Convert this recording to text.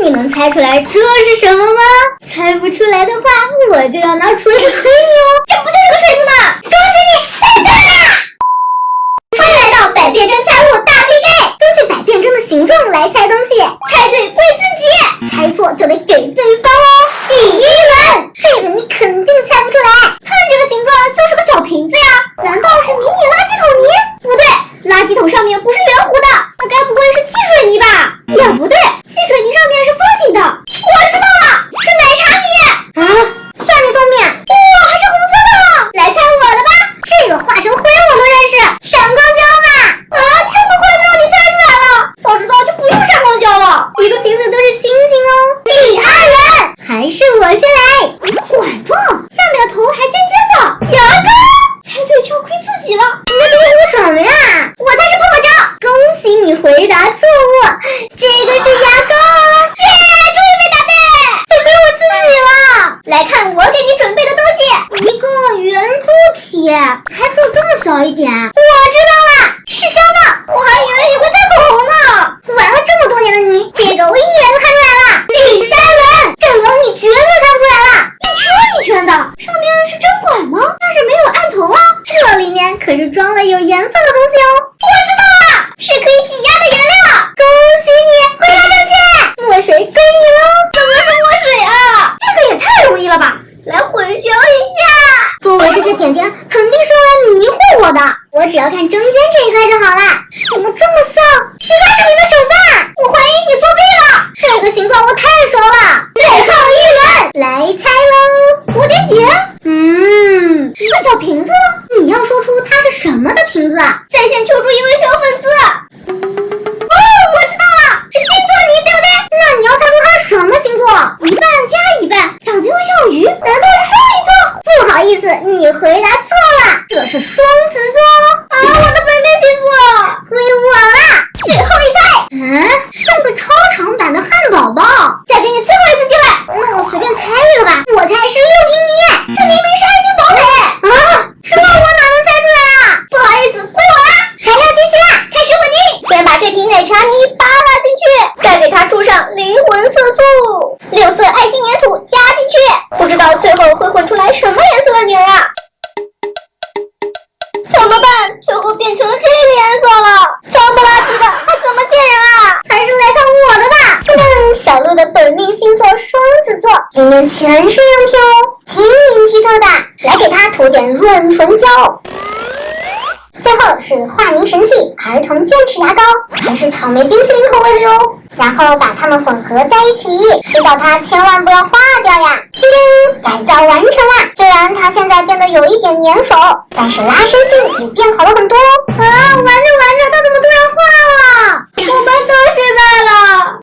你能猜出来这是什么吗？猜不出来的话，我就要拿锤子锤你哦！这不就是个锤子吗？恭喜你猜对了！欢迎来到百变针猜物大 PK， 根据百变针的形状来猜东西，猜对归自己，猜错就得给对方哦。第一轮，这个你肯定猜不出来，看这个形状就是个小瓶子呀，难道是迷你垃圾桶泥？不对，垃圾桶上面不是圆弧的，那该不会是汽水泥吧？也不对，汽水泥上面是方形的。我知道了，是奶茶泥啊！算你聪明，哇，还是红色的！来猜我的吧，这个化成灰我都认识，闪光胶嘛！这么快就让你猜出来了，早知道就不用闪光胶了，一个瓶子都是星星哦。第二轮，还是我先来，一个管状，下面的头还尖尖的，牙膏。猜对就亏自己了，你在嘀咕什么呀？我才是泡泡胶！恭喜你回答错误，这个是牙膏哦！耶，终于没答对，亏我自己了。来看我给你准备的东西，一个圆珠体，还只有这么小一点。我知道了，是胶呢，我还以为你会猜口红呢。玩了这么多年的你，这个我一眼就看出来了。第三轮，这轮你绝对猜不出来了，一圈一圈的，上面是针管吗？但是没有按头啊，这里面可是装了有颜色的东西哦。我知道了，是可以挤压的颜料。恭喜你，回答正确，墨水归你喽。怎么是墨水啊？这个也太容易了吧，来混淆一下。周围这些点点肯定是用来迷惑我的，我只要看中间这一块就好了。怎么这么像？奇葩视频的手段，我怀疑你作弊了。这个形状我太熟了。最后一轮，来猜喽。蝴蝶结？一个小瓶子，你要说出它是什么的瓶子啊？在线求助一位小粉丝。我知道了，是星座泥，对不对？那你要猜出它是什么星座？一半加一半，长得又像鱼，难道是双鱼座？不好意思，你回答错了，这是双子座。我的本命星座，归我了。最后一猜，送个超长版的汉堡包。再给你最后一次机会，那我随便猜一个吧，我猜是6平米，这明明是爱心宝贝。这我哪能猜出来啊？不好意思，归我啦。材料集齐了，开始混泥。先把这瓶奶茶泥扒拉进去，再给它注上灵魂色素，6色爱心粘土加进去，不知道最后会混出来什么颜色的泥啊？怎么办？最后变成了这个颜色了，脏不拉几的，还怎么见人啊？还是来看我的吧。小鹿的本命星座双子座，里面全是样品哦，晶莹剔透的，来给它涂点润唇胶。最后是画泥神器儿童剑齿牙膏，还是草莓冰淇淋口味的哟。然后把它们混合在一起，祈祷它千万不要化掉呀。叮叮，改造完成啦！虽然它现在变得有一点粘手，但是拉伸性也变好了很多哦。玩着玩